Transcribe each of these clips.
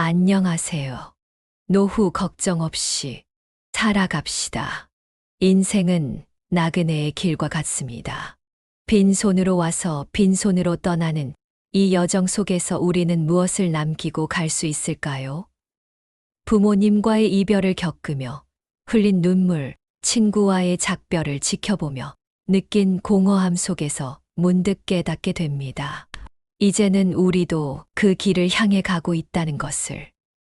안녕하세요. 노후 걱정 없이 살아갑시다. 인생은 나그네의 길과 같습니다. 빈손으로 와서 빈손으로 떠나는 이 여정 속에서 우리는 무엇을 남기고 갈 수 있을까요? 부모님과의 이별을 겪으며 흘린 눈물, 친구와의 작별을 지켜보며 느낀 공허함 속에서 문득 깨닫게 됩니다. 이제는 우리도 그 길을 향해 가고 있다는 것을.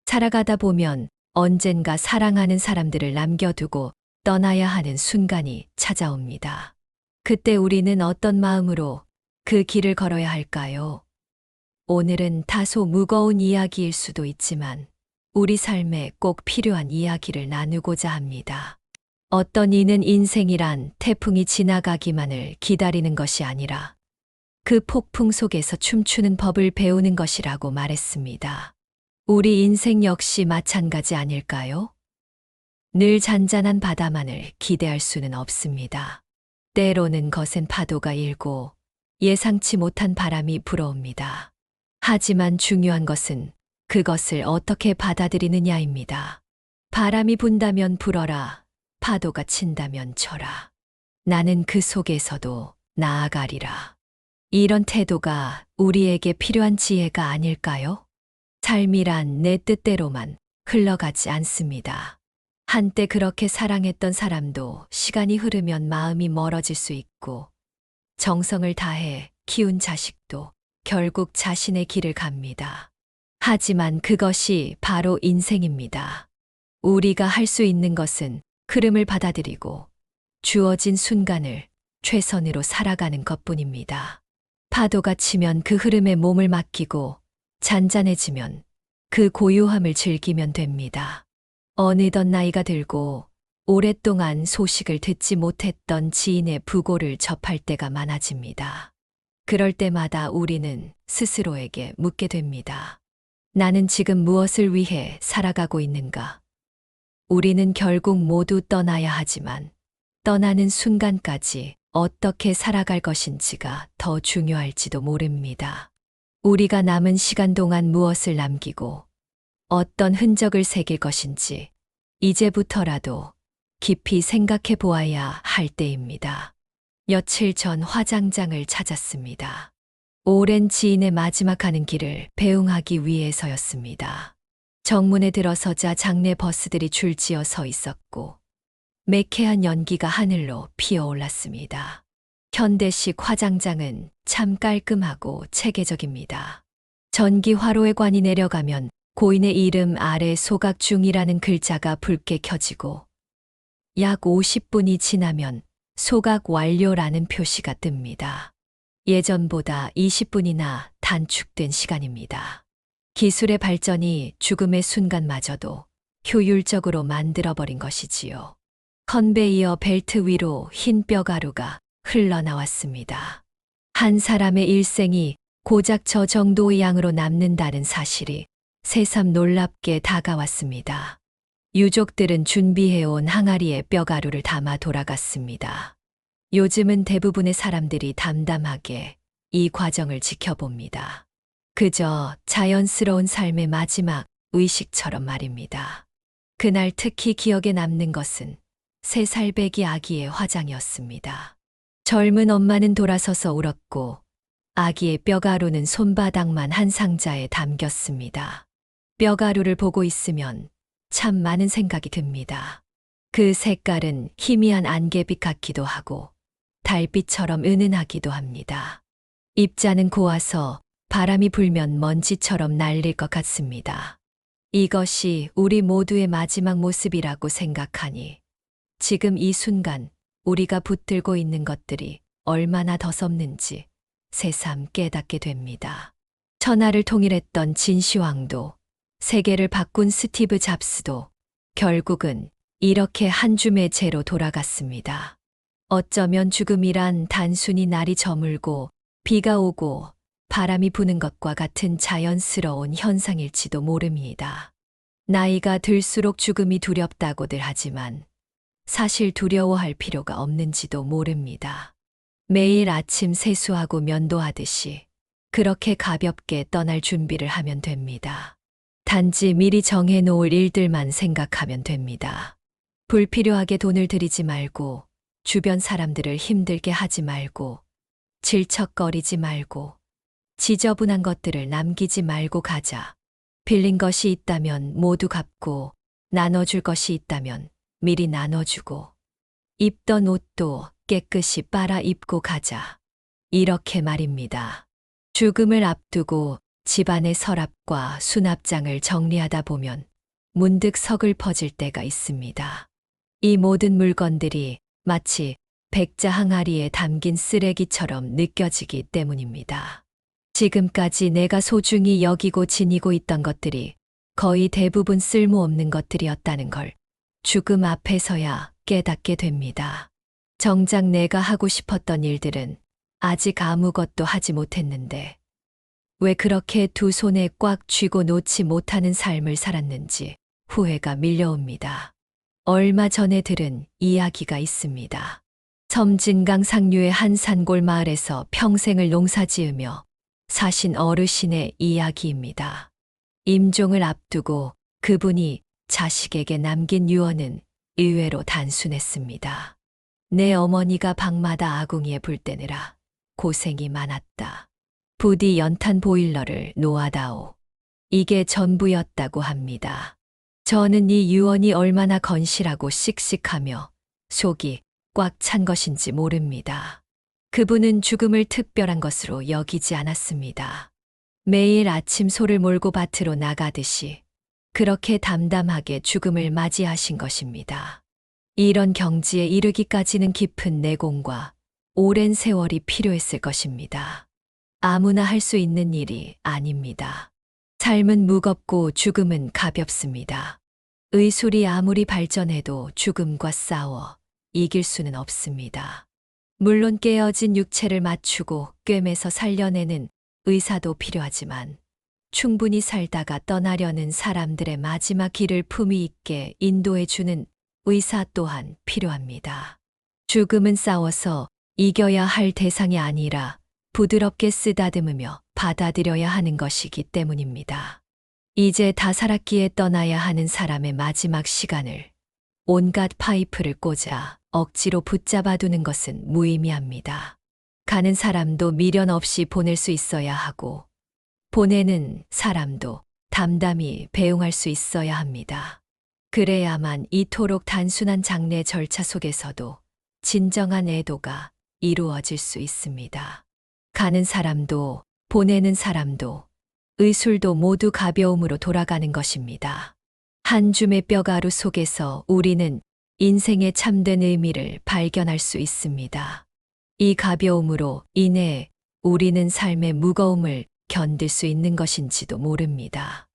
살아가다 보면 언젠가 사랑하는 사람들을 남겨두고 떠나야 하는 순간이 찾아옵니다. 그때 우리는 어떤 마음으로 그 길을 걸어야 할까요? 오늘은 다소 무거운 이야기일 수도 있지만 우리 삶에 꼭 필요한 이야기를 나누고자 합니다. 어떤 이는 인생이란 태풍이 지나가기만을 기다리는 것이 아니라 그 폭풍 속에서 춤추는 법을 배우는 것이라고 말했습니다. 우리 인생 역시 마찬가지 아닐까요? 늘 잔잔한 바다만을 기대할 수는 없습니다. 때로는 거센 파도가 일고 예상치 못한 바람이 불어옵니다. 하지만 중요한 것은 그것을 어떻게 받아들이느냐입니다. 바람이 분다면 불어라, 파도가 친다면 쳐라. 나는 그 속에서도 나아가리라. 이런 태도가 우리에게 필요한 지혜가 아닐까요? 삶이란 내 뜻대로만 흘러가지 않습니다. 한때 그렇게 사랑했던 사람도 시간이 흐르면 마음이 멀어질 수 있고, 정성을 다해 키운 자식도 결국 자신의 길을 갑니다. 하지만 그것이 바로 인생입니다. 우리가 할 수 있는 것은 흐름을 받아들이고 주어진 순간을 최선으로 살아가는 것뿐입니다. 파도가 치면 그 흐름에 몸을 맡기고 잔잔해지면 그 고요함을 즐기면 됩니다. 어느덧 나이가 들고 오랫동안 소식을 듣지 못했던 지인의 부고를 접할 때가 많아집니다. 그럴 때마다 우리는 스스로에게 묻게 됩니다. 나는 지금 무엇을 위해 살아가고 있는가? 우리는 결국 모두 떠나야 하지만 떠나는 순간까지 어떻게 살아갈 것인지가 더 중요할지도 모릅니다. 우리가 남은 시간 동안 무엇을 남기고 어떤 흔적을 새길 것인지 이제부터라도 깊이 생각해 보아야 할 때입니다. 며칠 전 화장장을 찾았습니다. 오랜 지인의 마지막 가는 길을 배웅하기 위해서였습니다. 정문에 들어서자 장례 버스들이 줄지어 서 있었고 매캐한 연기가 하늘로 피어올랐습니다. 현대식 화장장은 참 깔끔하고 체계적입니다. 전기 화로에 관이 내려가면 고인의 이름 아래 소각 중이라는 글자가 붉게 켜지고 약 50분이 지나면 소각 완료라는 표시가 뜹니다. 예전보다 20분이나 단축된 시간입니다. 기술의 발전이 죽음의 순간마저도 효율적으로 만들어버린 것이지요. 컨베이어 벨트 위로 흰 뼈가루가 흘러나왔습니다. 한 사람의 일생이 고작 저 정도의 양으로 남는다는 사실이 새삼 놀랍게 다가왔습니다. 유족들은 준비해온 항아리에 뼈가루를 담아 돌아갔습니다. 요즘은 대부분의 사람들이 담담하게 이 과정을 지켜봅니다. 그저 자연스러운 삶의 마지막 의식처럼 말입니다. 그날 특히 기억에 남는 것은 3살 배기 아기의 화장이었습니다. 젊은 엄마는 돌아서서 울었고 아기의 뼈가루는 손바닥만 한 상자에 담겼습니다. 뼈가루를 보고 있으면 참 많은 생각이 듭니다. 그 색깔은 희미한 안개빛 같기도 하고 달빛처럼 은은하기도 합니다. 입자는 고와서 바람이 불면 먼지처럼 날릴 것 같습니다. 이것이 우리 모두의 마지막 모습이라고 생각하니 지금 이 순간 우리가 붙들고 있는 것들이 얼마나 더섭는지 새삼 깨닫게 됩니다. 천하를 통일했던 진시황도 세계를 바꾼 스티브 잡스도 결국은 이렇게 한 줌의 재로 돌아갔습니다. 어쩌면 죽음이란 단순히 날이 저물고 비가 오고 바람이 부는 것과 같은 자연스러운 현상일지도 모릅니다. 나이가 들수록 죽음이 두렵다고들 하지만 사실 두려워할 필요가 없는지도 모릅니다. 매일 아침 세수하고 면도하듯이 그렇게 가볍게 떠날 준비를 하면 됩니다. 단지 미리 정해놓을 일들만 생각하면 됩니다. 불필요하게 돈을 들이지 말고, 주변 사람들을 힘들게 하지 말고, 질척거리지 말고, 지저분한 것들을 남기지 말고 가자. 빌린 것이 있다면 모두 갚고, 나눠줄 것이 있다면 미리 나눠주고, 입던 옷도 깨끗이 빨아 입고 가자. 이렇게 말입니다. 죽음을 앞두고 집안의 서랍과 수납장을 정리하다 보면 문득 서글퍼질 때가 있습니다. 이 모든 물건들이 마치 백자 항아리에 담긴 쓰레기처럼 느껴지기 때문입니다. 지금까지 내가 소중히 여기고 지니고 있던 것들이 거의 대부분 쓸모없는 것들이었다는 걸 죽음 앞에서야 깨닫게 됩니다. 정작 내가 하고 싶었던 일들은 아직 아무것도 하지 못했는데 왜 그렇게 두 손에 꽉 쥐고 놓지 못하는 삶을 살았는지 후회가 밀려옵니다. 얼마 전에 들은 이야기가 있습니다. 섬진강 상류의 한 산골 마을에서 평생을 농사지으며 사신 어르신의 이야기입니다. 임종을 앞두고 그분이 자식에게 남긴 유언은 의외로 단순했습니다. 내 어머니가 방마다 아궁이에 불 때느라 고생이 많았다. 부디 연탄 보일러를 놓아다오. 이게 전부였다고 합니다. 저는 이 유언이 얼마나 건실하고 씩씩하며 속이 꽉 찬 것인지 모릅니다. 그분은 죽음을 특별한 것으로 여기지 않았습니다. 매일 아침 소를 몰고 밭으로 나가듯이 그렇게 담담하게 죽음을 맞이하신 것입니다. 이런 경지에 이르기까지는 깊은 내공과 오랜 세월이 필요했을 것입니다. 아무나 할 수 있는 일이 아닙니다. 삶은 무겁고 죽음은 가볍습니다. 의술이 아무리 발전해도 죽음과 싸워 이길 수는 없습니다. 물론 깨어진 육체를 맞추고 꿰매서 살려내는 의사도 필요하지만 충분히 살다가 떠나려는 사람들의 마지막 길을 품위 있게 인도해주는 의사 또한 필요합니다. 죽음은 싸워서 이겨야 할 대상이 아니라 부드럽게 쓰다듬으며 받아들여야 하는 것이기 때문입니다. 이제 다 살았기에 떠나야 하는 사람의 마지막 시간을 온갖 파이프를 꽂아 억지로 붙잡아두는 것은 무의미합니다. 가는 사람도 미련 없이 보낼 수 있어야 하고 보내는 사람도 담담히 배웅할 수 있어야 합니다. 그래야만 이토록 단순한 장례 절차 속에서도 진정한 애도가 이루어질 수 있습니다. 가는 사람도 보내는 사람도 의술도 모두 가벼움으로 돌아가는 것입니다. 한 줌의 뼈가루 속에서 우리는 인생의 참된 의미를 발견할 수 있습니다. 이 가벼움으로 인해 우리는 삶의 무거움을 견딜 수 있는 것인지도 모릅니다.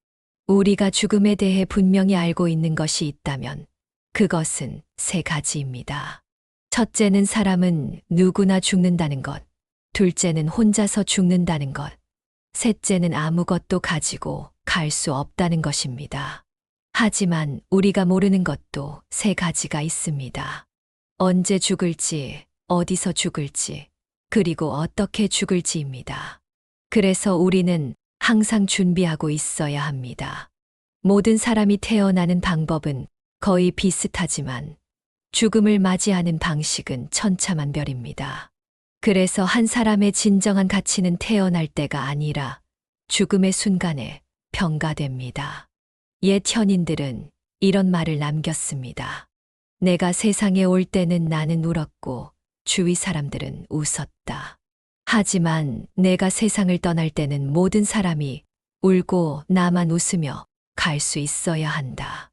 우리가 죽음에 대해 분명히 알고 있는 것이 있다면 그것은 세 가지입니다. 첫째는 사람은 누구나 죽는다는 것, 둘째는 혼자서 죽는다는 것, 셋째는 아무것도 가지고 갈 수 없다는 것입니다. 하지만 우리가 모르는 것도 세 가지가 있습니다. 언제 죽을지, 어디서 죽을지, 그리고 어떻게 죽을지입니다. 그래서 우리는 항상 준비하고 있어야 합니다. 모든 사람이 태어나는 방법은 거의 비슷하지만 죽음을 맞이하는 방식은 천차만별입니다. 그래서 한 사람의 진정한 가치는 태어날 때가 아니라 죽음의 순간에 평가됩니다. 옛 현인들은 이런 말을 남겼습니다. 내가 세상에 올 때는 나는 울었고 주위 사람들은 웃었다. 하지만 내가 세상을 떠날 때는 모든 사람이 울고 나만 웃으며 갈 수 있어야 한다.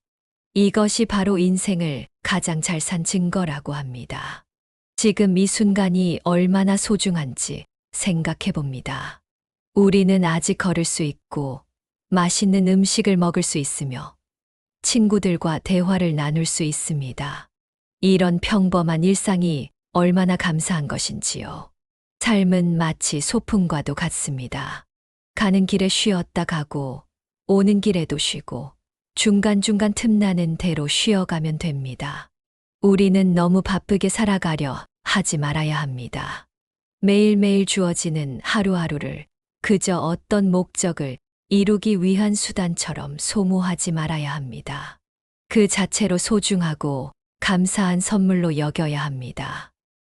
이것이 바로 인생을 가장 잘 산 증거라고 합니다. 지금 이 순간이 얼마나 소중한지 생각해 봅니다. 우리는 아직 걸을 수 있고 맛있는 음식을 먹을 수 있으며 친구들과 대화를 나눌 수 있습니다. 이런 평범한 일상이 얼마나 감사한 것인지요. 삶은 마치 소풍과도 같습니다. 가는 길에 쉬었다 가고 오는 길에도 쉬고 중간중간 틈나는 대로 쉬어가면 됩니다. 우리는 너무 바쁘게 살아가려 하지 말아야 합니다. 매일매일 주어지는 하루하루를 그저 어떤 목적을 이루기 위한 수단처럼 소모하지 말아야 합니다. 그 자체로 소중하고 감사한 선물로 여겨야 합니다.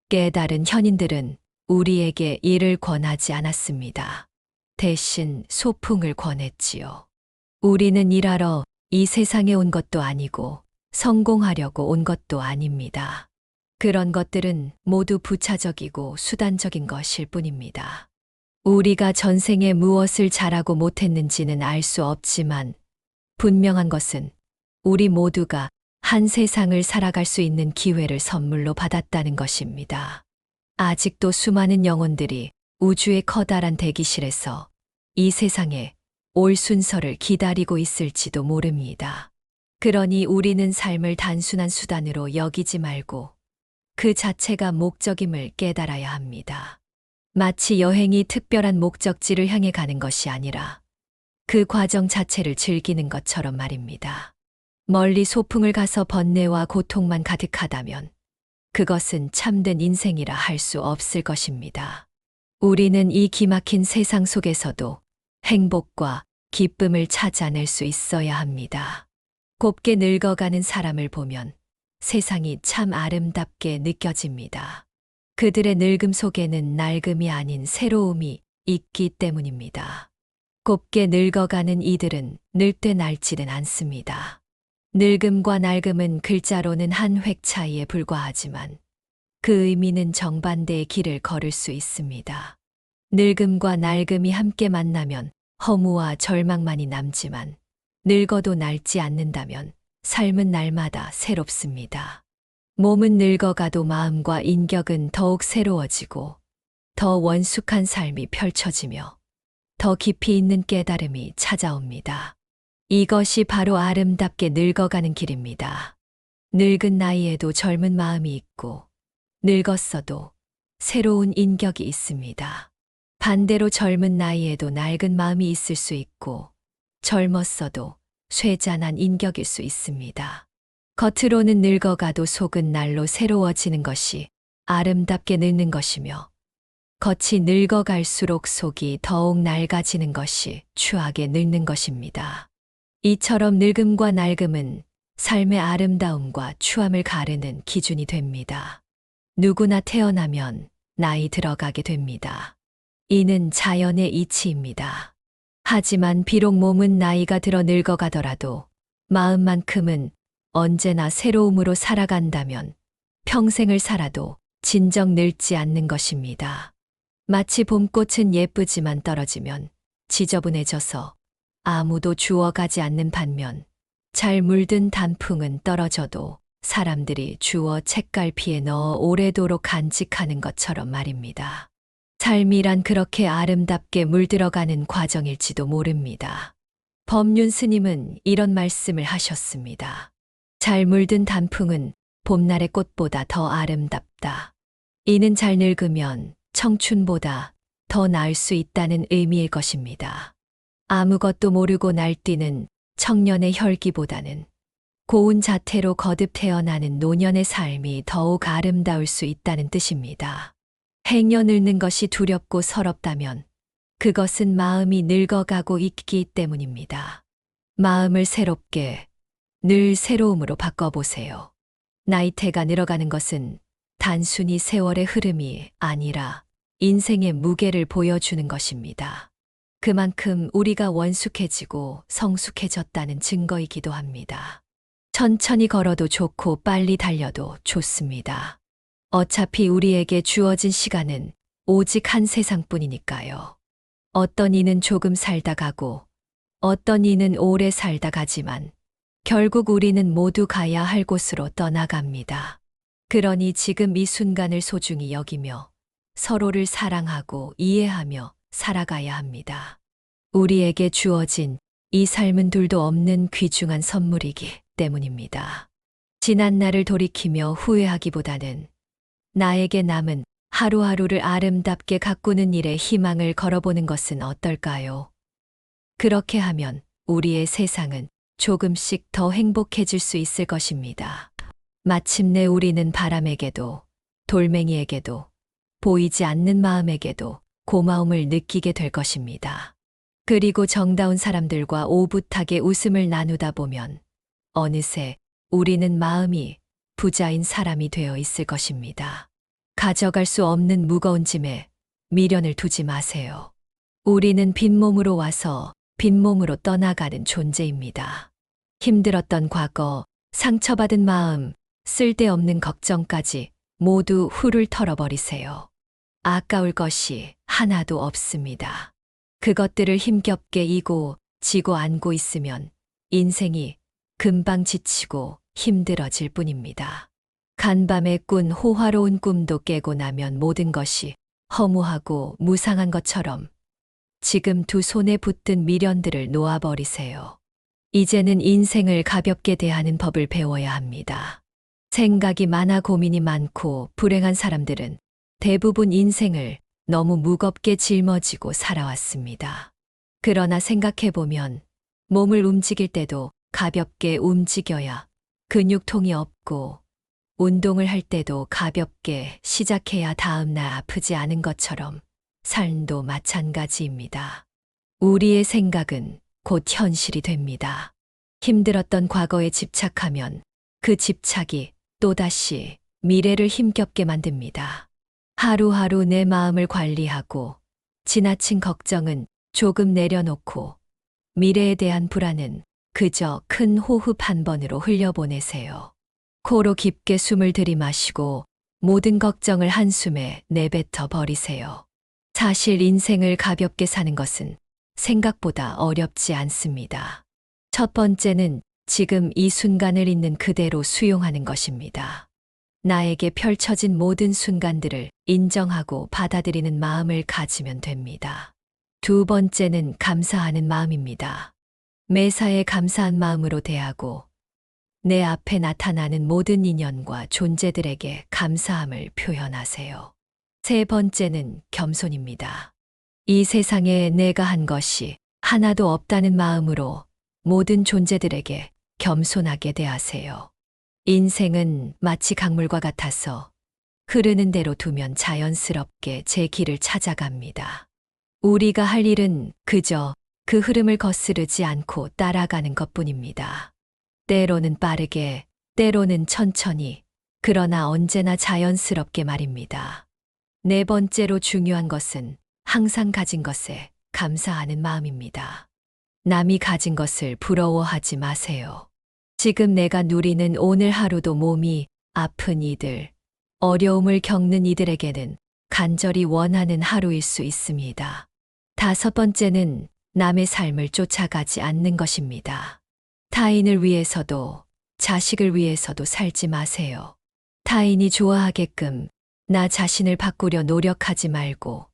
깨달은 현인들은 우리에게 이를 권하지 않았습니다. 대신 소풍을 권했지요. 우리는 일하러 이 세상에 온 것도 아니고 성공하려고 온 것도 아닙니다. 그런 것들은 모두 부차적이고 수단적인 것일 뿐입니다. 우리가 전생에 무엇을 잘하고 못했는지는 알 수 없지만 분명한 것은 우리 모두가 한 세상을 살아갈 수 있는 기회를 선물로 받았다는 것입니다. 아직도 수많은 영혼들이 우주의 커다란 대기실에서 이 세상에 올 순서를 기다리고 있을지도 모릅니다. 그러니 우리는 삶을 단순한 수단으로 여기지 말고 그 자체가 목적임을 깨달아야 합니다. 마치 여행이 특별한 목적지를 향해 가는 것이 아니라 그 과정 자체를 즐기는 것처럼 말입니다. 멀리 소풍을 가서 번뇌와 고통만 가득하다면 그것은 참된 인생이라 할 수 없을 것입니다. 우리는 이 기막힌 세상 속에서도 행복과 기쁨을 찾아낼 수 있어야 합니다. 곱게 늙어가는 사람을 보면 세상이 참 아름답게 느껴집니다. 그들의 늙음 속에는 낡음이 아닌 새로움이 있기 때문입니다. 곱게 늙어가는 이들은 늙되 낡지는 않습니다. 늙음과 낡음은 글자로는 한 획 차이에 불과하지만 그 의미는 정반대의 길을 걸을 수 있습니다. 늙음과 낡음이 함께 만나면 허무와 절망만이 남지만 늙어도 낡지 않는다면 삶은 날마다 새롭습니다. 몸은 늙어가도 마음과 인격은 더욱 새로워지고 더 원숙한 삶이 펼쳐지며 더 깊이 있는 깨달음이 찾아옵니다. 이것이 바로 아름답게 늙어가는 길입니다. 늙은 나이에도 젊은 마음이 있고 늙었어도 새로운 인격이 있습니다. 반대로 젊은 나이에도 낡은 마음이 있을 수 있고 젊었어도 쇠잔한 인격일 수 있습니다. 겉으로는 늙어가도 속은 날로 새로워지는 것이 아름답게 늙는 것이며 겉이 늙어갈수록 속이 더욱 낡아지는 것이 추하게 늙는 것입니다. 이처럼 늙음과 낡음은 삶의 아름다움과 추함을 가르는 기준이 됩니다. 누구나 태어나면 나이 들어가게 됩니다. 이는 자연의 이치입니다. 하지만 비록 몸은 나이가 들어 늙어가더라도 마음만큼은 언제나 새로움으로 살아간다면 평생을 살아도 진정 늙지 않는 것입니다. 마치 봄꽃은 예쁘지만 떨어지면 지저분해져서 아무도 주워가지 않는 반면 잘 물든 단풍은 떨어져도 사람들이 주워 책갈피에 넣어 오래도록 간직하는 것처럼 말입니다. 삶이란 그렇게 아름답게 물들어가는 과정일지도 모릅니다. 법륜 스님은 이런 말씀을 하셨습니다. 잘 물든 단풍은 봄날의 꽃보다 더 아름답다. 이는 잘 늙으면 청춘보다 더 나을 수 있다는 의미일 것입니다. 아무것도 모르고 날뛰는 청년의 혈기보다는 고운 자태로 거듭 태어나는 노년의 삶이 더욱 아름다울 수 있다는 뜻입니다. 행여 늙는 것이 두렵고 서럽다면 그것은 마음이 늙어가고 있기 때문입니다. 마음을 새롭게 늘 새로움으로 바꿔보세요. 나이테가 늘어가는 것은 단순히 세월의 흐름이 아니라 인생의 무게를 보여주는 것입니다. 그만큼 우리가 원숙해지고 성숙해졌다는 증거이기도 합니다. 천천히 걸어도 좋고 빨리 달려도 좋습니다. 어차피 우리에게 주어진 시간은 오직 한 세상뿐이니까요. 어떤 이는 조금 살다 가고 어떤 이는 오래 살다 가지만 결국 우리는 모두 가야 할 곳으로 떠나갑니다. 그러니 지금 이 순간을 소중히 여기며 서로를 사랑하고 이해하며 살아가야 합니다. 우리에게 주어진 이 삶은 둘도 없는 귀중한 선물이기 때문입니다. 지난 날을 돌이키며 후회하기보다는 나에게 남은 하루하루를 아름답게 가꾸는 일에 희망을 걸어보는 것은 어떨까요? 그렇게 하면 우리의 세상은 조금씩 더 행복해질 수 있을 것입니다. 마침내 우리는 바람에게도 돌멩이에게도 보이지 않는 마음에게도 고마움을 느끼게 될 것입니다. 그리고 정다운 사람들과 오붓하게 웃음을 나누다 보면 어느새 우리는 마음이 부자인 사람이 되어 있을 것입니다. 가져갈 수 없는 무거운 짐에 미련을 두지 마세요. 우리는 빈몸으로 와서 빈몸으로 떠나가는 존재입니다. 힘들었던 과거, 상처받은 마음, 쓸데없는 걱정까지 모두 훌훌 털어버리세요. 아까울 것이 하나도 없습니다. 그것들을 힘겹게 이고 지고 안고 있으면 인생이 금방 지치고 힘들어질 뿐입니다. 간밤에 꾼 호화로운 꿈도 깨고 나면 모든 것이 허무하고 무상한 것처럼 지금 두 손에 붙든 미련들을 놓아버리세요. 이제는 인생을 가볍게 대하는 법을 배워야 합니다. 생각이 많아 고민이 많고 불행한 사람들은 대부분 인생을 너무 무겁게 짊어지고 살아왔습니다. 그러나 생각해보면 몸을 움직일 때도 가볍게 움직여야 근육통이 없고 운동을 할 때도 가볍게 시작해야 다음날 아프지 않은 것처럼 삶도 마찬가지입니다. 우리의 생각은 곧 현실이 됩니다. 힘들었던 과거에 집착하면 그 집착이 또다시 미래를 힘겹게 만듭니다. 하루하루 내 마음을 관리하고 지나친 걱정은 조금 내려놓고 미래에 대한 불안은 그저 큰 호흡 한 번으로 흘려보내세요. 코로 깊게 숨을 들이마시고 모든 걱정을 한숨에 내뱉어 버리세요. 사실 인생을 가볍게 사는 것은 생각보다 어렵지 않습니다. 첫 번째는 지금 이 순간을 있는 그대로 수용하는 것입니다. 나에게 펼쳐진 모든 순간들을 인정하고 받아들이는 마음을 가지면 됩니다. 두 번째는 감사하는 마음입니다. 매사에 감사한 마음으로 대하고 내 앞에 나타나는 모든 인연과 존재들에게 감사함을 표현하세요. 세 번째는 겸손입니다. 이 세상에 내가 한 것이 하나도 없다는 마음으로 모든 존재들에게 겸손하게 대하세요. 인생은 마치 강물과 같아서 흐르는 대로 두면 자연스럽게 제 길을 찾아갑니다. 우리가 할 일은 그저 그 흐름을 거스르지 않고 따라가는 것뿐입니다. 때로는 빠르게, 때로는 천천히, 그러나 언제나 자연스럽게 말입니다. 네 번째로 중요한 것은 항상 가진 것에 감사하는 마음입니다. 남이 가진 것을 부러워하지 마세요. 지금 내가 누리는 오늘 하루도 몸이 아픈 이들, 어려움을 겪는 이들에게는 간절히 원하는 하루일 수 있습니다. 다섯 번째는 남의 삶을 쫓아가지 않는 것입니다. 타인을 위해서도 자식을 위해서도 살지 마세요. 타인이 좋아하게끔 나 자신을 바꾸려 노력하지 말고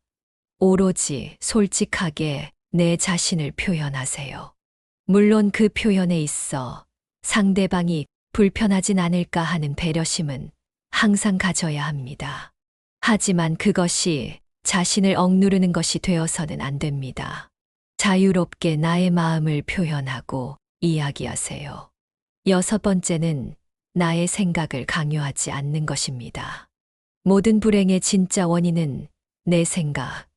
오로지 솔직하게 내 자신을 표현하세요. 물론 그 표현에 있어 상대방이 불편하진 않을까 하는 배려심은 항상 가져야 합니다. 하지만 그것이 자신을 억누르는 것이 되어서는 안 됩니다. 자유롭게 나의 마음을 표현하고 이야기하세요. 여섯 번째는 나의 생각을 강요하지 않는 것입니다. 모든 불행의 진짜 원인은 내 생각,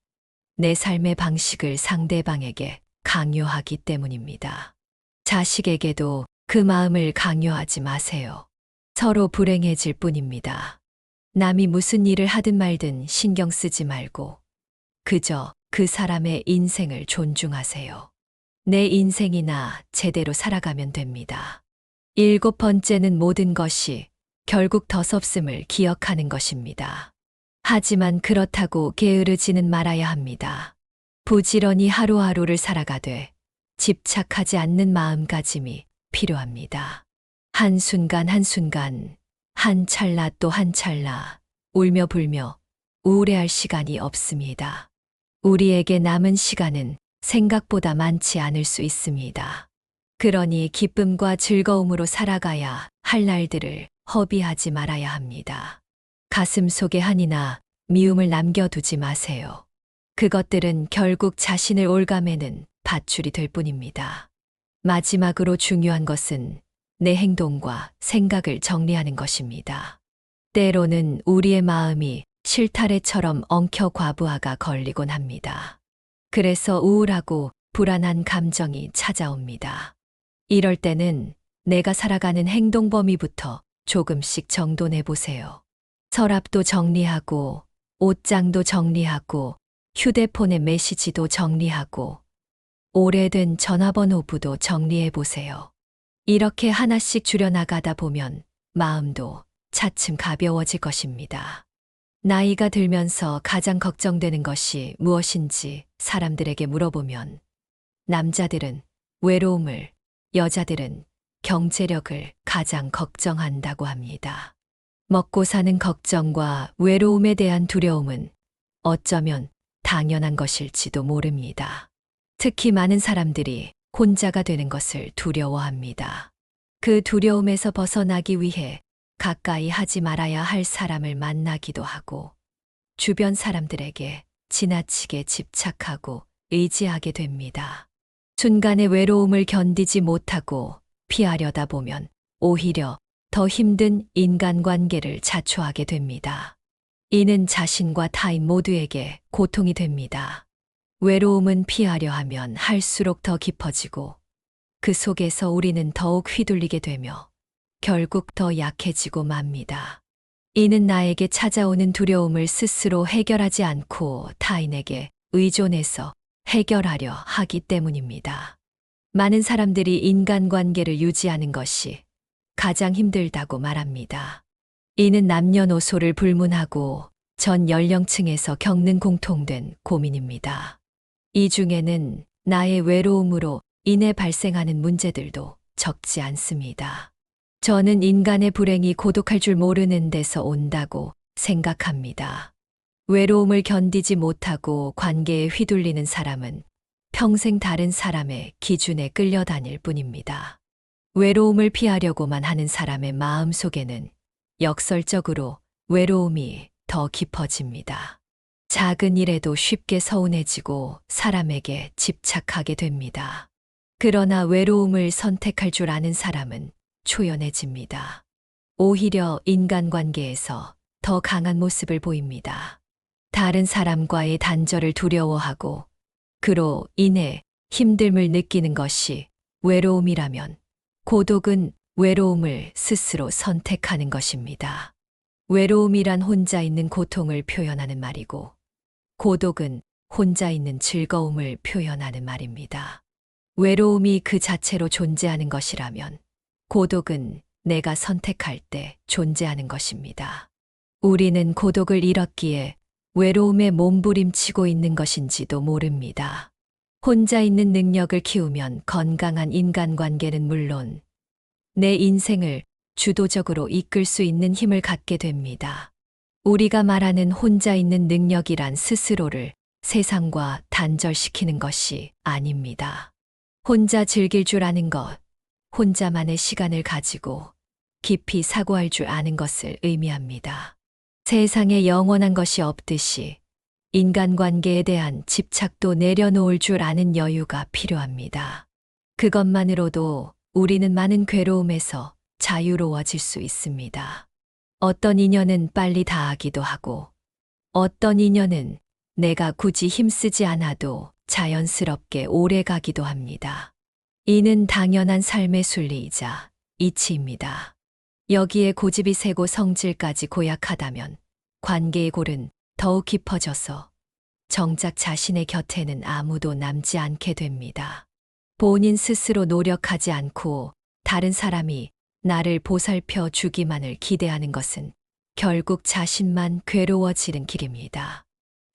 내 삶의 방식을 상대방에게 강요하기 때문입니다. 자식에게도 그 마음을 강요하지 마세요. 서로 불행해질 뿐입니다. 남이 무슨 일을 하든 말든 신경 쓰지 말고 그저 그 사람의 인생을 존중하세요. 내 인생이나 제대로 살아가면 됩니다. 일곱 번째는 모든 것이 결국 덧없음을 기억하는 것입니다. 하지만 그렇다고 게으르지는 말아야 합니다. 부지런히 하루하루를 살아가되 집착하지 않는 마음가짐이 필요합니다. 한순간 한순간, 한 찰나 또 한 찰나, 울며 불며 우울해할 시간이 없습니다. 우리에게 남은 시간은 생각보다 많지 않을 수 있습니다. 그러니 기쁨과 즐거움으로 살아가야 할 날들을 허비하지 말아야 합니다. 가슴 속에 한이나 미움을 남겨두지 마세요. 그것들은 결국 자신을 올가매는 밧줄이 될 뿐입니다. 마지막으로 중요한 것은 내 행동과 생각을 정리하는 것입니다. 때로는 우리의 마음이 실타래처럼 엉켜 과부하가 걸리곤 합니다. 그래서 우울하고 불안한 감정이 찾아옵니다. 이럴 때는 내가 살아가는 행동 범위부터 조금씩 정돈해 보세요. 서랍도 정리하고, 옷장도 정리하고, 휴대폰의 메시지도 정리하고, 오래된 전화번호부도 정리해 보세요. 이렇게 하나씩 줄여나가다 보면 마음도 차츰 가벼워질 것입니다. 나이가 들면서 가장 걱정되는 것이 무엇인지 사람들에게 물어보면 남자들은 외로움을, 여자들은 경제력을 가장 걱정한다고 합니다. 먹고 사는 걱정과 외로움에 대한 두려움은 어쩌면 당연한 것일지도 모릅니다. 특히 많은 사람들이 혼자가 되는 것을 두려워합니다. 그 두려움에서 벗어나기 위해 가까이 하지 말아야 할 사람을 만나기도 하고 주변 사람들에게 지나치게 집착하고 의지하게 됩니다. 순간의 외로움을 견디지 못하고 피하려다 보면 오히려 더 힘든 인간관계를 자초하게 됩니다. 이는 자신과 타인 모두에게 고통이 됩니다. 외로움은 피하려 하면 할수록 더 깊어지고 그 속에서 우리는 더욱 휘둘리게 되며 결국 더 약해지고 맙니다. 이는 나에게 찾아오는 두려움을 스스로 해결하지 않고 타인에게 의존해서 해결하려 하기 때문입니다. 많은 사람들이 인간관계를 유지하는 것이 가장 힘들다고 말합니다. 이는 남녀노소를 불문하고 전 연령층에서 겪는 공통된 고민입니다. 이 중에는 나의 외로움으로 인해 발생하는 문제들도 적지 않습니다. 저는 인간의 불행이 고독할 줄 모르는 데서 온다고 생각합니다. 외로움을 견디지 못하고 관계에 휘둘리는 사람은 평생 다른 사람의 기준에 끌려다닐 뿐입니다. 외로움을 피하려고만 하는 사람의 마음 속에는 역설적으로 외로움이 더 깊어집니다. 작은 일에도 쉽게 서운해지고 사람에게 집착하게 됩니다. 그러나 외로움을 선택할 줄 아는 사람은 초연해집니다. 오히려 인간관계에서 더 강한 모습을 보입니다. 다른 사람과의 단절을 두려워하고 그로 인해 힘듦을 느끼는 것이 외로움이라면 고독은 외로움을 스스로 선택하는 것입니다. 외로움이란 혼자 있는 고통을 표현하는 말이고 고독은 혼자 있는 즐거움을 표현하는 말입니다. 외로움이 그 자체로 존재하는 것이라면 고독은 내가 선택할 때 존재하는 것입니다. 우리는 고독을 잃었기에 외로움에 몸부림치고 있는 것인지도 모릅니다. 혼자 있는 능력을 키우면 건강한 인간관계는 물론 내 인생을 주도적으로 이끌 수 있는 힘을 갖게 됩니다. 우리가 말하는 혼자 있는 능력이란 스스로를 세상과 단절시키는 것이 아닙니다. 혼자 즐길 줄 아는 것, 혼자만의 시간을 가지고 깊이 사고할 줄 아는 것을 의미합니다. 세상에 영원한 것이 없듯이 인간관계에 대한 집착도 내려놓을 줄 아는 여유가 필요합니다. 그것만으로도 우리는 많은 괴로움에서 자유로워질 수 있습니다. 어떤 인연은 빨리 닿기도 하고 어떤 인연은 내가 굳이 힘쓰지 않아도 자연스럽게 오래 가기도 합니다. 이는 당연한 삶의 순리이자 이치입니다. 여기에 고집이 세고 성질까지 고약하다면 관계의 골은 더욱 깊어져서 정작 자신의 곁에는 아무도 남지 않게 됩니다. 본인 스스로 노력하지 않고 다른 사람이 나를 보살펴 주기만을 기대하는 것은 결국 자신만 괴로워지는 길입니다.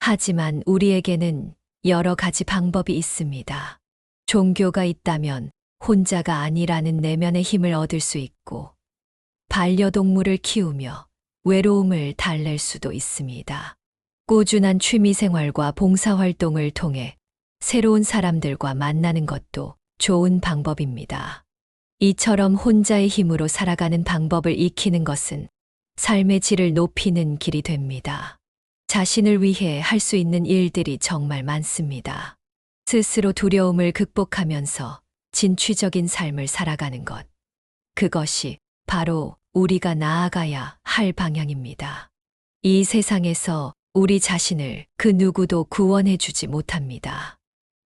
하지만 우리에게는 여러 가지 방법이 있습니다. 종교가 있다면 혼자가 아니라는 내면의 힘을 얻을 수 있고 반려동물을 키우며 외로움을 달랠 수도 있습니다. 꾸준한 취미생활과 봉사활동을 통해 새로운 사람들과 만나는 것도 좋은 방법입니다. 이처럼 혼자의 힘으로 살아가는 방법을 익히는 것은 삶의 질을 높이는 길이 됩니다. 자신을 위해 할 수 있는 일들이 정말 많습니다. 스스로 두려움을 극복하면서 진취적인 삶을 살아가는 것. 그것이 바로 우리가 나아가야 할 방향입니다. 이 세상에서 우리 자신을 그 누구도 구원해 주지 못합니다.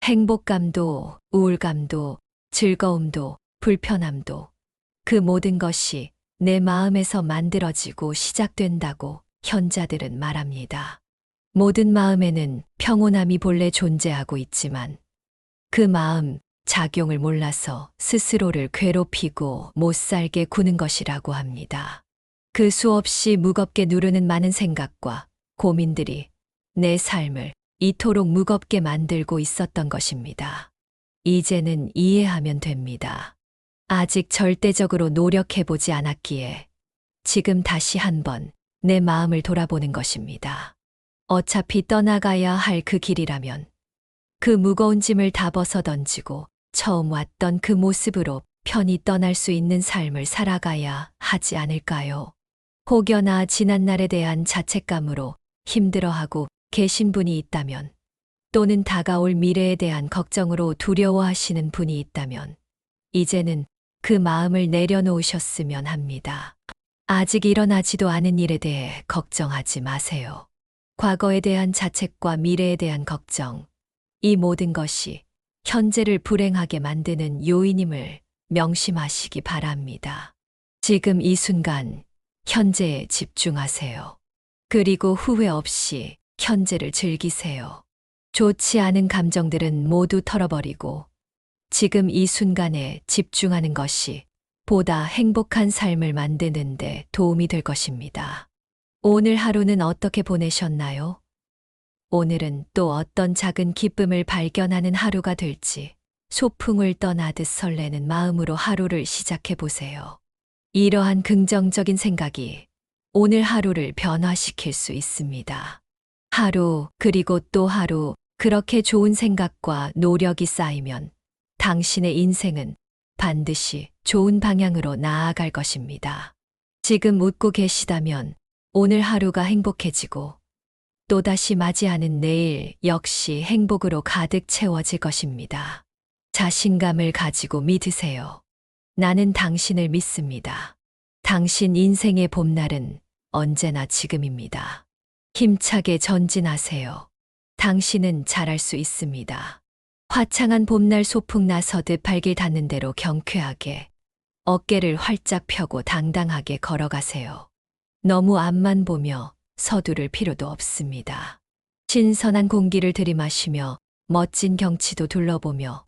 행복감도, 우울감도, 즐거움도, 불편함도 그 모든 것이 내 마음에서 만들어지고 시작된다고 현자들은 말합니다. 모든 마음에는 평온함이 본래 존재하고 있지만 그 마음 작용을 몰라서 스스로를 괴롭히고 못살게 구는 것이라고 합니다. 그 수없이 무겁게 누르는 많은 생각과 고민들이 내 삶을 이토록 무겁게 만들고 있었던 것입니다. 이제는 이해하면 됩니다. 아직 절대적으로 노력해보지 않았기에 지금 다시 한번 내 마음을 돌아보는 것입니다. 어차피 떠나가야 할 그 길이라면 그 무거운 짐을 다 벗어 던지고 처음 왔던 그 모습으로 편히 떠날 수 있는 삶을 살아가야 하지 않을까요? 혹여나 지난날에 대한 자책감으로 힘들어하고 계신 분이 있다면 또는 다가올 미래에 대한 걱정으로 두려워하시는 분이 있다면 이제는 그 마음을 내려놓으셨으면 합니다. 아직 일어나지도 않은 일에 대해 걱정하지 마세요. 과거에 대한 자책과 미래에 대한 걱정, 이 모든 것이 현재를 불행하게 만드는 요인임을 명심하시기 바랍니다. 지금 이 순간 현재에 집중하세요. 그리고 후회 없이 현재를 즐기세요. 좋지 않은 감정들은 모두 털어버리고 지금 이 순간에 집중하는 것이 보다 행복한 삶을 만드는데 도움이 될 것입니다. 오늘 하루는 어떻게 보내셨나요? 오늘은 또 어떤 작은 기쁨을 발견하는 하루가 될지 소풍을 떠나듯 설레는 마음으로 하루를 시작해 보세요. 이러한 긍정적인 생각이 오늘 하루를 변화시킬 수 있습니다. 하루, 그리고 또 하루, 그렇게 좋은 생각과 노력이 쌓이면 당신의 인생은 반드시 좋은 방향으로 나아갈 것입니다. 지금 웃고 계시다면 오늘 하루가 행복해지고 또다시 맞이하는 내일 역시 행복으로 가득 채워질 것입니다. 자신감을 가지고 믿으세요. 나는 당신을 믿습니다. 당신 인생의 봄날은 언제나 지금입니다. 힘차게 전진하세요. 당신은 잘할 수 있습니다. 화창한 봄날 소풍 나서듯 발길 닿는 대로 경쾌하게 어깨를 활짝 펴고 당당하게 걸어가세요. 너무 앞만 보며 서두를 필요도 없습니다. 신선한 공기를 들이마시며 멋진 경치도 둘러보며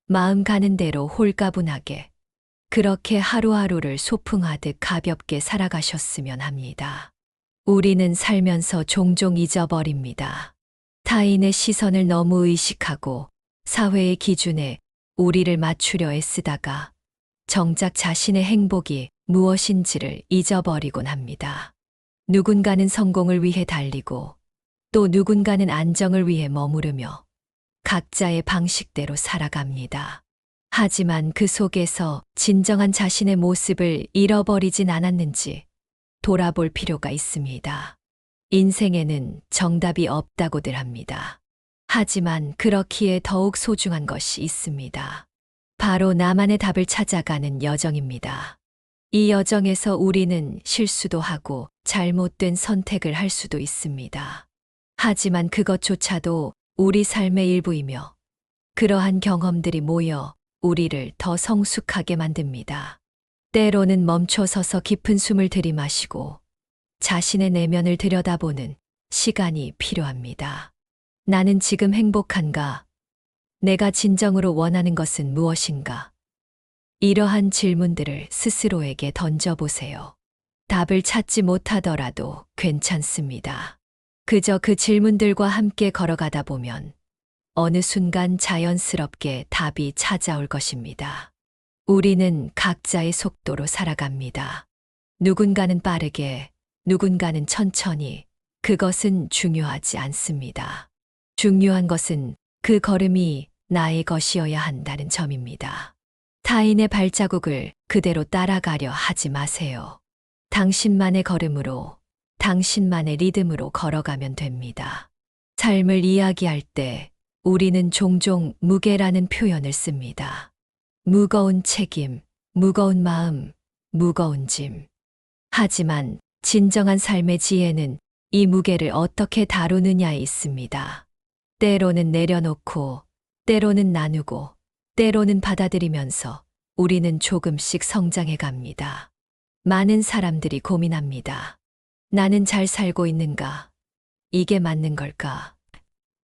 마음 가는 대로 홀가분하게 그렇게 하루하루를 소풍하듯 가볍게 살아가셨으면 합니다. 우리는 살면서 종종 잊어버립니다. 타인의 시선을 너무 의식하고 사회의 기준에 우리를 맞추려 애쓰다가 정작 자신의 행복이 무엇인지를 잊어버리곤 합니다. 누군가는 성공을 위해 달리고 또 누군가는 안정을 위해 머무르며 각자의 방식대로 살아갑니다. 하지만 그 속에서 진정한 자신의 모습을 잃어버리진 않았는지 돌아볼 필요가 있습니다. 인생에는 정답이 없다고들 합니다. 하지만 그렇기에 더욱 소중한 것이 있습니다. 바로 나만의 답을 찾아가는 여정입니다. 이 여정에서 우리는 실수도 하고 잘못된 선택을 할 수도 있습니다. 하지만 그것조차도 우리 삶의 일부이며 그러한 경험들이 모여 우리를 더 성숙하게 만듭니다. 때로는 멈춰서서 깊은 숨을 들이마시고 자신의 내면을 들여다보는 시간이 필요합니다. 나는 지금 행복한가? 내가 진정으로 원하는 것은 무엇인가? 이러한 질문들을 스스로에게 던져보세요. 답을 찾지 못하더라도 괜찮습니다. 그저 그 질문들과 함께 걸어가다 보면 어느 순간 자연스럽게 답이 찾아올 것입니다. 우리는 각자의 속도로 살아갑니다. 누군가는 빠르게, 누군가는 천천히, 그것은 중요하지 않습니다. 중요한 것은 그 걸음이 나의 것이어야 한다는 점입니다. 타인의 발자국을 그대로 따라가려 하지 마세요. 당신만의 걸음으로, 당신만의 리듬으로 걸어가면 됩니다. 삶을 이야기할 때 우리는 종종 무게라는 표현을 씁니다. 무거운 책임, 무거운 마음, 무거운 짐. 하지만 진정한 삶의 지혜는 이 무게를 어떻게 다루느냐에 있습니다. 때로는 내려놓고, 때로는 나누고, 때로는 받아들이면서 우리는 조금씩 성장해 갑니다. 많은 사람들이 고민합니다. 나는 잘 살고 있는가? 이게 맞는 걸까?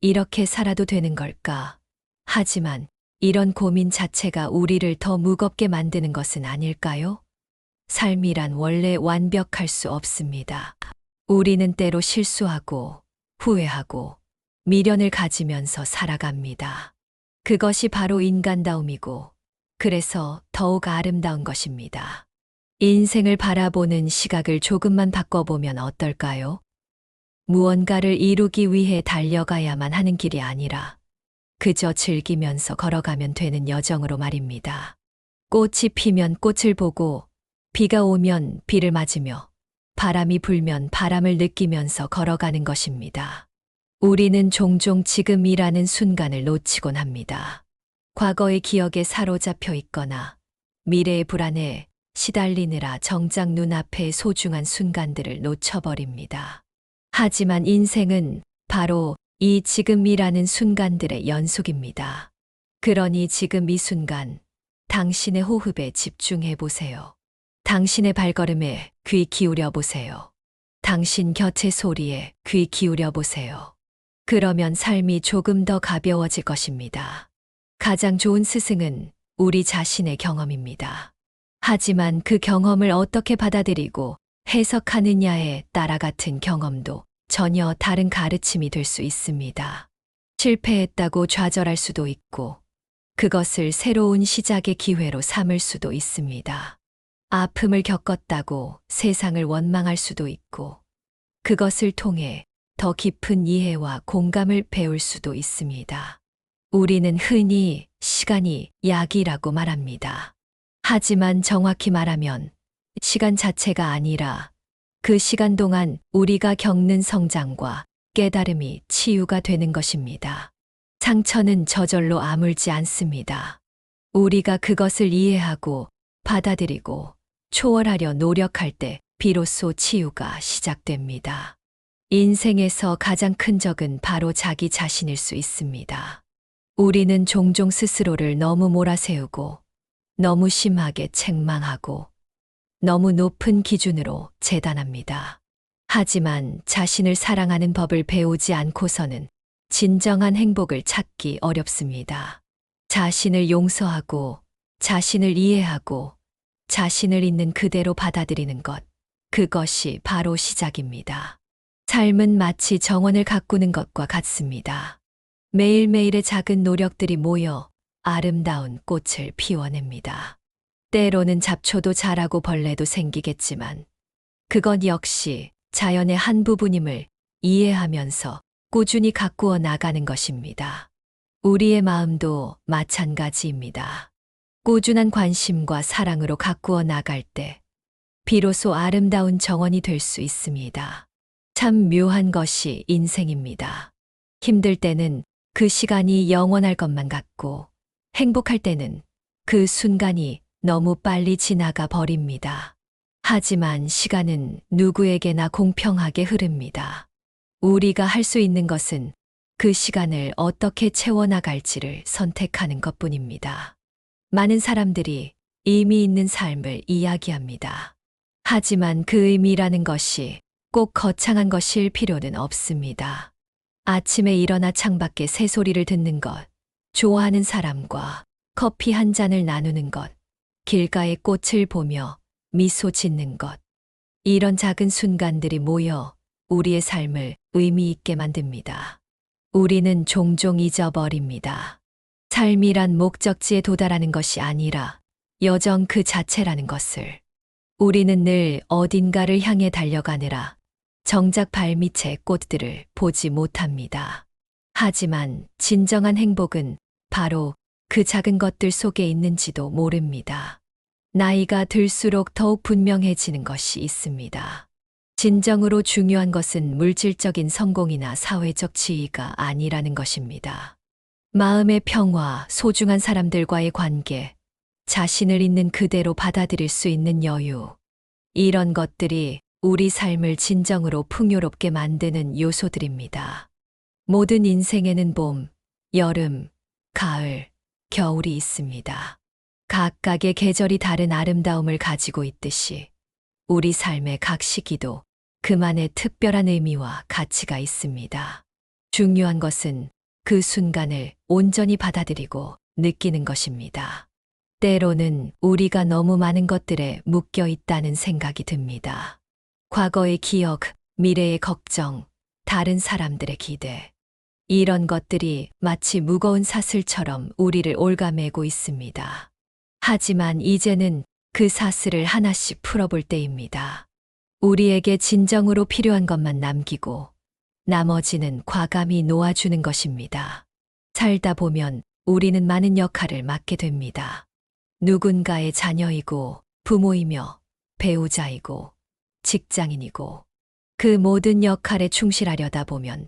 이렇게 살아도 되는 걸까? 하지만 이런 고민 자체가 우리를 더 무겁게 만드는 것은 아닐까요? 삶이란 원래 완벽할 수 없습니다. 우리는 때로 실수하고 후회하고 미련을 가지면서 살아갑니다. 그것이 바로 인간다움이고, 그래서 더욱 아름다운 것입니다. 인생을 바라보는 시각을 조금만 바꿔보면 어떨까요? 무언가를 이루기 위해 달려가야만 하는 길이 아니라 그저 즐기면서 걸어가면 되는 여정으로 말입니다. 꽃이 피면 꽃을 보고, 비가 오면 비를 맞으며, 바람이 불면 바람을 느끼면서 걸어가는 것입니다. 우리는 종종 지금이라는 순간을 놓치곤 합니다. 과거의 기억에 사로잡혀 있거나 미래의 불안에 시달리느라 정작 눈앞의 소중한 순간들을 놓쳐버립니다. 하지만 인생은 바로 이 지금이라는 순간들의 연속입니다. 그러니 지금 이 순간, 당신의 호흡에 집중해 보세요. 당신의 발걸음에 귀 기울여 보세요. 당신 곁의 소리에 귀 기울여 보세요. 그러면 삶이 조금 더 가벼워질 것입니다. 가장 좋은 스승은 우리 자신의 경험입니다. 하지만 그 경험을 어떻게 받아들이고 해석하느냐에 따라 같은 경험도 전혀 다른 가르침이 될 수 있습니다. 실패했다고 좌절할 수도 있고, 그것을 새로운 시작의 기회로 삼을 수도 있습니다. 아픔을 겪었다고 세상을 원망할 수도 있고, 그것을 통해 더 깊은 이해와 공감을 배울 수도 있습니다. 우리는 흔히 시간이 약이라고 말합니다. 하지만 정확히 말하면 시간 자체가 아니라 그 시간 동안 우리가 겪는 성장과 깨달음이 치유가 되는 것입니다. 상처는 저절로 아물지 않습니다. 우리가 그것을 이해하고 받아들이고 초월하려 노력할 때 비로소 치유가 시작됩니다. 인생에서 가장 큰 적은 바로 자기 자신일 수 있습니다. 우리는 종종 스스로를 너무 몰아세우고, 너무 심하게 책망하고, 너무 높은 기준으로 재단합니다. 하지만 자신을 사랑하는 법을 배우지 않고서는 진정한 행복을 찾기 어렵습니다. 자신을 용서하고, 자신을 이해하고, 자신을 있는 그대로 받아들이는 것, 그것이 바로 시작입니다. 삶은 마치 정원을 가꾸는 것과 같습니다. 매일매일의 작은 노력들이 모여 아름다운 꽃을 피워냅니다. 때로는 잡초도 자라고 벌레도 생기겠지만, 그건 역시 자연의 한 부분임을 이해하면서 꾸준히 가꾸어 나가는 것입니다. 우리의 마음도 마찬가지입니다. 꾸준한 관심과 사랑으로 가꾸어 나갈 때 비로소 아름다운 정원이 될 수 있습니다. 참 묘한 것이 인생입니다. 힘들 때는 그 시간이 영원할 것만 같고, 행복할 때는 그 순간이 너무 빨리 지나가 버립니다. 하지만 시간은 누구에게나 공평하게 흐릅니다. 우리가 할 수 있는 것은 그 시간을 어떻게 채워나갈지를 선택하는 것뿐입니다. 많은 사람들이 의미 있는 삶을 이야기합니다. 하지만 그 의미라는 것이 꼭 거창한 것일 필요는 없습니다. 아침에 일어나 창밖에 새소리를 듣는 것, 좋아하는 사람과 커피 한 잔을 나누는 것, 길가의 꽃을 보며 미소 짓는 것, 이런 작은 순간들이 모여 우리의 삶을 의미 있게 만듭니다. 우리는 종종 잊어버립니다. 삶이란 목적지에 도달하는 것이 아니라 여정 그 자체라는 것을. 우리는 늘 어딘가를 향해 달려가느라 정작 발밑의 꽃들을 보지 못합니다. 하지만 진정한 행복은 바로 그 작은 것들 속에 있는지도 모릅니다. 나이가 들수록 더욱 분명해지는 것이 있습니다. 진정으로 중요한 것은 물질적인 성공이나 사회적 지위가 아니라는 것입니다. 마음의 평화, 소중한 사람들과의 관계, 자신을 있는 그대로 받아들일 수 있는 여유, 이런 것들이 우리 삶을 진정으로 풍요롭게 만드는 요소들입니다. 모든 인생에는 봄, 여름, 가을, 겨울이 있습니다. 각각의 계절이 다른 아름다움을 가지고 있듯이 우리 삶의 각 시기도 그만의 특별한 의미와 가치가 있습니다. 중요한 것은 그 순간을 온전히 받아들이고 느끼는 것입니다. 때로는 우리가 너무 많은 것들에 묶여 있다는 생각이 듭니다. 과거의 기억, 미래의 걱정, 다른 사람들의 기대. 이런 것들이 마치 무거운 사슬처럼 우리를 옭아매고 있습니다. 하지만 이제는 그 사슬을 하나씩 풀어볼 때입니다. 우리에게 진정으로 필요한 것만 남기고 나머지는 과감히 놓아주는 것입니다. 살다 보면 우리는 많은 역할을 맡게 됩니다. 누군가의 자녀이고 부모이며 배우자이고 직장인이고 그 모든 역할에 충실하려다 보면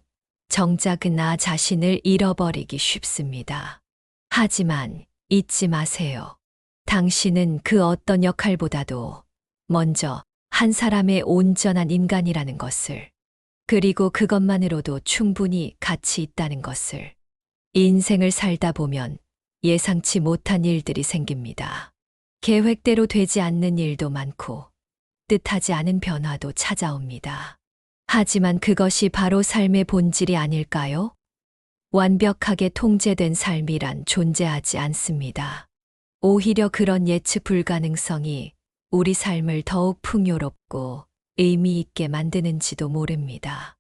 정작 나 자신을 잃어버리기 쉽습니다. 하지만 잊지 마세요. 당신은 그 어떤 역할보다도 먼저 한 사람의 온전한 인간이라는 것을, 그리고 그것만으로도 충분히 가치 있다는 것을. 인생을 살다 보면 예상치 못한 일들이 생깁니다. 계획대로 되지 않는 일도 많고 뜻하지 않은 변화도 찾아옵니다. 하지만 그것이 바로 삶의 본질이 아닐까요? 완벽하게 통제된 삶이란 존재하지 않습니다. 오히려 그런 예측 불가능성이 우리 삶을 더욱 풍요롭고 의미 있게 만드는지도 모릅니다.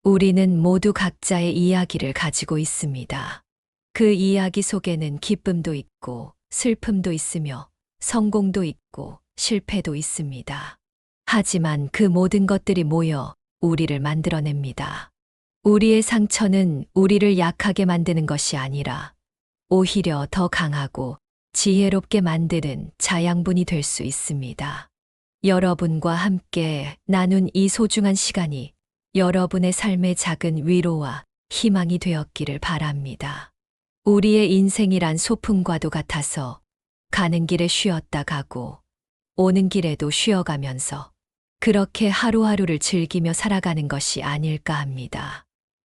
우리는 모두 각자의 이야기를 가지고 있습니다. 그 이야기 속에는 기쁨도 있고 슬픔도 있으며 성공도 있고 실패도 있습니다. 하지만 그 모든 것들이 모여 우리를 만들어냅니다. 우리의 상처는 우리를 약하게 만드는 것이 아니라 오히려 더 강하고 지혜롭게 만드는 자양분이 될 수 있습니다. 여러분과 함께 나눈 이 소중한 시간이 여러분의 삶의 작은 위로와 희망이 되었기를 바랍니다. 우리의 인생이란 소풍과도 같아서 가는 길에 쉬었다 가고 오는 길에도 쉬어가면서 그렇게 하루하루를 즐기며 살아가는 것이 아닐까 합니다.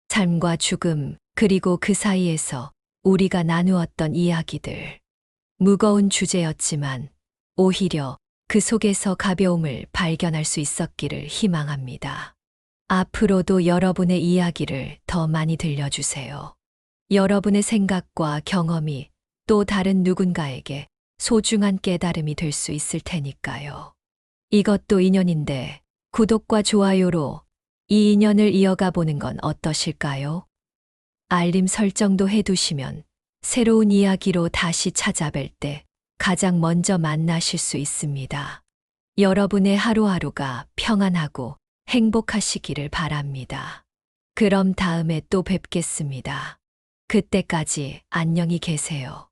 삶과 죽음, 그리고 그 사이에서 우리가 나누었던 이야기들. 무거운 주제였지만 오히려 그 속에서 가벼움을 발견할 수 있었기를 희망합니다. 앞으로도 여러분의 이야기를 더 많이 들려주세요. 여러분의 생각과 경험이 또 다른 누군가에게 소중한 깨달음이 될 수 있을 테니까요. 이것도 인연인데 구독과 좋아요로 이 인연을 이어가 보는 건 어떠실까요? 알림 설정도 해두시면 새로운 이야기로 다시 찾아뵐 때 가장 먼저 만나실 수 있습니다. 여러분의 하루하루가 평안하고 행복하시기를 바랍니다. 그럼 다음에 또 뵙겠습니다. 그때까지 안녕히 계세요.